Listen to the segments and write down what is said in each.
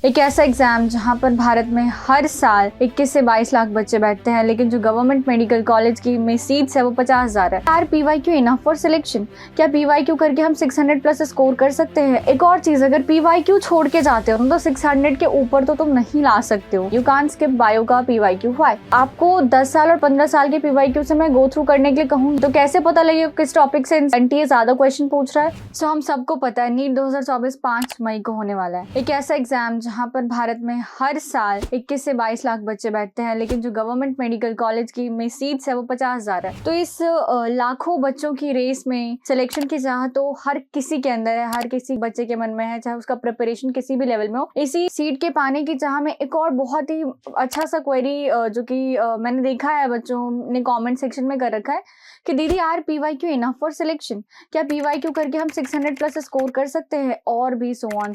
एक ऐसा एग्जाम जहां पर भारत में हर साल 21 से 22 लाख बच्चे बैठते हैं, लेकिन जो गवर्नमेंट मेडिकल कॉलेज की में सीट्स है वो 50,000 है। यार PYQ इनफ फॉर सिलेक्शन? क्या PYQ करके हम 600 प्लस स्कोर कर सकते हैं? एक और चीज, अगर PYQ छोड़ के जाते हो तो 600 के ऊपर तो तुम नहीं ला सकते हो। यू कांट स्किप बायो का PYQ। व्हाई? आपको 10 साल और 15 साल के PYQ से मैं गो थ्रू करने के लिए कहूँ तो कैसे पता लगेगा किस टॉपिक से NTA ज्यादा क्वेश्चन पूछ रहा है? सो हम सबको पता है नीट 2024 5 मई को होने वाला है। एक ऐसा एग्जाम जहां पर भारत में हर साल 21 से 22 लाख बच्चे बैठते हैं, लेकिन जो गवर्नमेंट मेडिकल कॉलेज की में सीट्स है वो 50,000 है। तो इस लाखों बच्चों की रेस में सिलेक्शन की चाह तो हर किसी के अंदर है, हर किसी बच्चे के मन में है, चाहे उसका प्रिपरेशन किसी भी लेवल में हो। इसी सीट के पाने की चाह में एक और बहुत ही अच्छा सा क्वेरी जो कि मैंने देखा है बच्चों ने कॉमेंट सेक्शन में कर रखा है कि दीदी यार PYQ इनफ फॉर सिलेक्शन? क्या PYQ करके हम 600 प्लस स्कोर कर सकते हैं? और भी सो ऑन।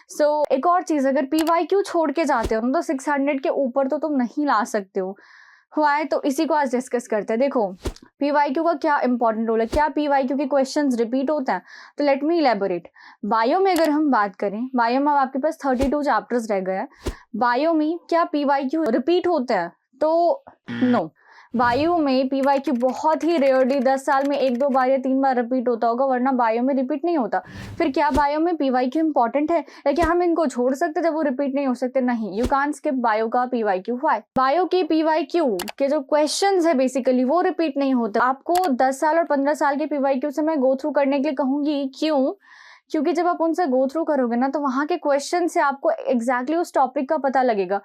सो एक और चीज, अगर PYQ छोड़ के जाते हो तो 600 के ऊपर तो तुम नहीं ला सकते हो। हुआ है तो इसी को आज डिस्कस करते हैं। देखो PYQ का क्या इंपॉर्टेंट रोल है, क्या PYQ के क्वेश्चंस रिपीट होते हैं? तो लेट मी इलेबोरेट। बायो में अगर हम बात करें, बायो में आपके पास 32 चैप्टर्स रह गए। बायो में क्या PYQ रिपीट होते हैं? तो नो। बायो में PYQ बहुत ही रेयरली 10 साल में 1-2 बार या 3 बार रिपीट होता होगा, वरना बायो में रिपीट नहीं होता। फिर क्या बायो में PYQ इंपॉर्टेंट है या क्या हम इनको छोड़ सकते जब वो रिपीट नहीं हो सकते? नहीं, यू कांट स्किप बायो का PYQ। व्हाई? बायो के PYQ के जो क्वेश्चंस है बेसिकली वो रिपीट नहीं होते। आपको 10 साल और 15 साल के PYQ से मैं गो थ्रू करने के लिए कहूंगी। क्यों? क्योंकि जब आप उनसे गो थ्रू करोगे ना तो वहां के क्वेश्चन से आपको एग्जैक्टली उस टॉपिक का पता लगेगा।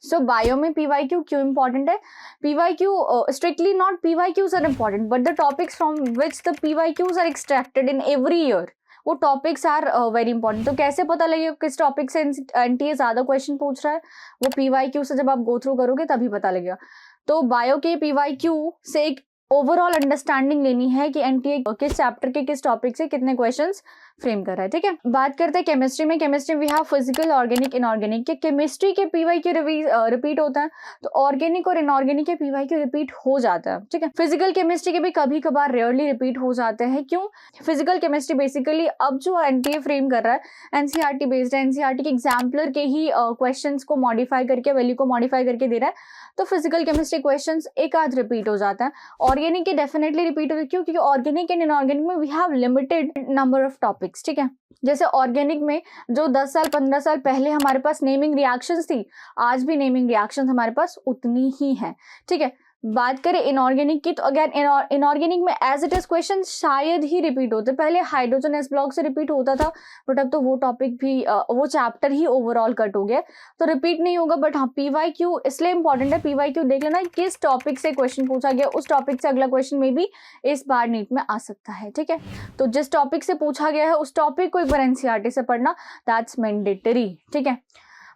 सो बायो में PYQ क्यों इंपॉर्टेंट है? PYQ strictly not PYQs are important, but the topics from which the PYQs are extracted in every year, वो टॉपिक्स आर वेरी इंपॉर्टेंट। तो कैसे पता लगेगा किस टॉपिक से NTA ज्यादा क्वेश्चन पूछ रहा है? वो PYQ से जब आप गो थ्रू करोगे तभी पता लगेगा। तो बायो के PYQ से एक ओवरऑल अंडरस्टैंडिंग लेनी है कि NTA किस चैप्टर के किस टॉपिक से कितने क्वेश्चंस फ्रेम कर रहा है। ठीक है, बात करते हैं केमिस्ट्री में। Chemistry we have physical, organic, inorganic. के केमिस्ट्री के PYQ रिपीट होता है तो ऑर्गेनिक और इनऑर्गेनिक के PYQ रिपीट हो जाता है। ठीक है, फिजिकल केमिस्ट्री के भी कभी कभार रेयरली रिपीट हो जाते हैं। क्यों? फिजिकल केमिस्ट्री बेसिकली अब जो NTA फ्रेम कर रहा है NCERT बेस्ड है, NCERT के एग्जाम्पलर के ही क्वेश्चन को मॉडिफाई करके, वैल्यू को मॉडिफाई करके दे रहा है। तो फिजिकल केमिस्ट्री क्वेश्चन एक आध रिपीट हो जाता है। ऑर्गेनिक के डेफिनेटली रिपीट होते हैं। क्यों? क्योंकि ऑर्गेनिक एंड इनऑर्गेनिक में we have limited number of topics. ठीक है, जैसे ऑर्गेनिक में जो 10 साल 15 साल पहले हमारे पास नेमिंग रिएक्शंस थी, आज भी नेमिंग रिएक्शंस हमारे पास उतनी ही है। ठीक है, बात करें इनऑर्गेनिक की तो अगेन इनऑर्गेनिक में एज इट इज क्वेश्चन शायद ही रिपीट होते। पहले हाइड्रोजन एस ब्लॉक से रिपीट होता था, बट अब तो वो टॉपिक भी वो चैप्टर ही ओवरऑल कट हो गया, तो रिपीट नहीं होगा। बट हाँ, PYQ इसलिए इंपॉर्टेंट है। PYQ देख लेना किस टॉपिक से क्वेश्चन पूछा गया, उस टॉपिक से अगला क्वेश्चन में भी इस बार नीट में आ सकता है। ठीक है, तो जिस टॉपिक से पूछा गया है उस टॉपिक को एक बार NCERT से पढ़ना, दैट्स मैंडेटरी। ठीक है,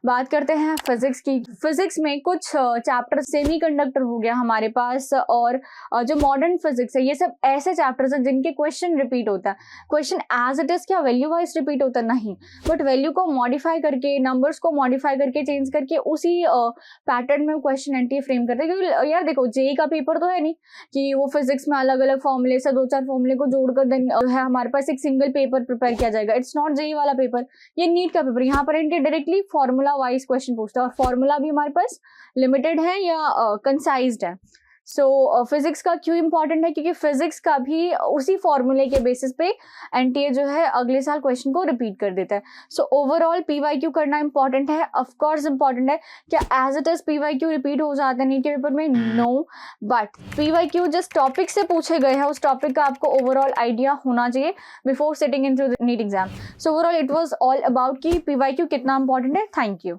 बात करते हैं फिजिक्स की। फिजिक्स में कुछ चैप्टर सेमीकंडक्टर हो गया हमारे पास, और जो मॉडर्न फिजिक्स है, ये सब ऐसे चैप्टर्स हैं जिनके क्वेश्चन रिपीट होता है। क्वेश्चन एज इट इज क्या वैल्यू वाइज रिपीट होता है? नहीं, बट वैल्यू को मॉडिफाई करके, नंबर्स को मॉडिफाई करके, चेंज करके उसी पैटर्न में क्वेश्चन NTA फ्रेम करते हैं। क्योंकि यार देखो, JEE का पेपर तो है नहीं कि वो फिजिक्स में अलग अलग फॉर्मूले से 2-4 फॉर्मूले को जोड़कर देन है हमारे पास एक सिंगल पेपर प्रिपेयर किया जाएगा। इट्स नॉट JEE वाला पेपर, ये नीट का पेपर। यहाँ पर NTA directly formula wise question पूछता है, और फॉर्मूला भी हमारे पास लिमिटेड है या कंसाइज्ड है। सो फिजिक्स का क्यों इंपॉर्टेंट है? क्योंकि फिजिक्स का भी उसी फॉर्मूले के बेसिस पे NTA जो है अगले साल क्वेश्चन को रिपीट कर देता है। सो ओवरऑल PYQ करना इंपॉर्टेंट है, ऑफ कोर्स इंपॉर्टेंट है। क्या as it is PYQ repeat हो जाते हैं नीट के पेपर में? नो, बट PYQ जिस टॉपिक से पूछे गए हैं उस टॉपिक का आपको ओवरऑल आइडिया होना चाहिए before sitting into the NEET exam. So overall it was all about कि PYQ कितना इंपॉर्टेंट है। Thank you.